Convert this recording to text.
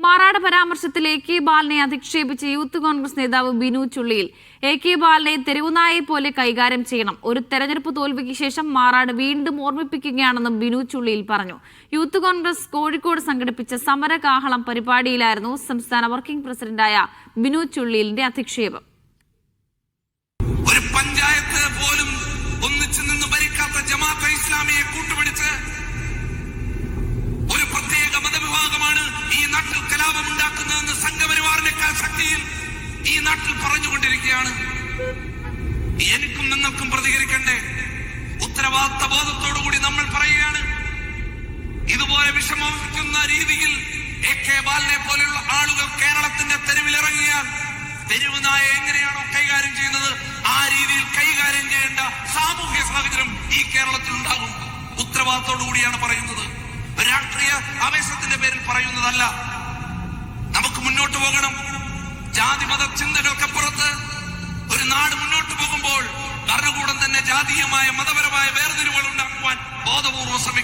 മാറാട് പരാമർശത്തിൽ A K ബാലനെ അധിക്ഷേപിച്ച് youth Congress നേതാവ് ബിനു ചുള്ളിയിൽ എ കെ ബാലനെ തെരുവുനായെ പോലെ കൈകാര്യം ചെയ്യണം. ഒരു തെരഞ്ഞെടുപ്പ് തോൽവിക്ക് ശേഷം മാറാട് വീണ്ടും ഓർമ്മിപ്പിക്കുകയാണെന്നും ബിനു ചുള്ളിയിൽ പറഞ്ഞു. യൂത്ത് കോൺഗ്രസ് കോഴിക്കോട് സംഘടിപ്പിച്ച സമരകാഹളം പരിപാടിയിലായിരുന്നു സംസ്ഥാന വർക്കിംഗ് പ്രസിഡന്റായ ബിനു ചുള്ളിയിലിന്റെ അധിക്ഷേപം. ഒരു പഞ്ചായത്ത് പോലും ഒന്നിച്ചു നിന്ന് ഭരിക്കാത്ത ജമാഅത്തെ ഇസ്ലാമിയെ കൂട്ടുപിടിച്ച് ഒരു പ്രത്യേക മതവിഭാഗമാണ് ഈ നാട്ടിൽ കലാപമുണ്ടാക്കുന്നതെന്ന് സംഘപരിവാറിനേക്കാൾ ശക്തിയിൽ ഈ നാട്ടിൽ പറഞ്ഞുകൊണ്ടിരിക്കുകയാണ്. എനിക്കും നിങ്ങൾക്കും പ്രതികരിക്കണ്ടേ? ഉത്തരവാദിത്ത ബോധത്തോടുകൂടി നമ്മൾ പറയുകയാണ്, ഇതുപോലെ വിഷമിക്കുന്ന രീതിയിൽ എ കെ ബാലനെ പോലെയുള്ള ആളുകൾ കേരളത്തിന്റെ തെരുവിലിറങ്ങിയാൽ തെരുവുനായ എങ്ങനെയാണോ കൈകാര്യം ചെയ്യുന്നത് ആ രീതിയിൽ കൈകാര്യം ചെയ്യേണ്ട സാമൂഹ്യ സാഹചര്യം ഈ കേരളത്തിൽ ഉണ്ടാകും. ഉത്തരവാദിത്തോടുകൂടിയാണ് പറയുന്നത്. രാഷ്ട്രീയ ആവേശത്തിന്റെ പേരിൽ പറയുന്നതല്ല. നമുക്ക് മുന്നോട്ട് പോകണം. ജാതി മത ചിന്തകൾക്കപ്പുറത്ത് ഒരു നാട് മുന്നോട്ട് പോകുമ്പോൾ ഭരണകൂടം തന്നെ ജാതീയമായ മതപരമായ വേർതിരിവുകൾ ഉണ്ടാക്കുവാൻ ബോധപൂർവ്വം ശ്രമിക്കും.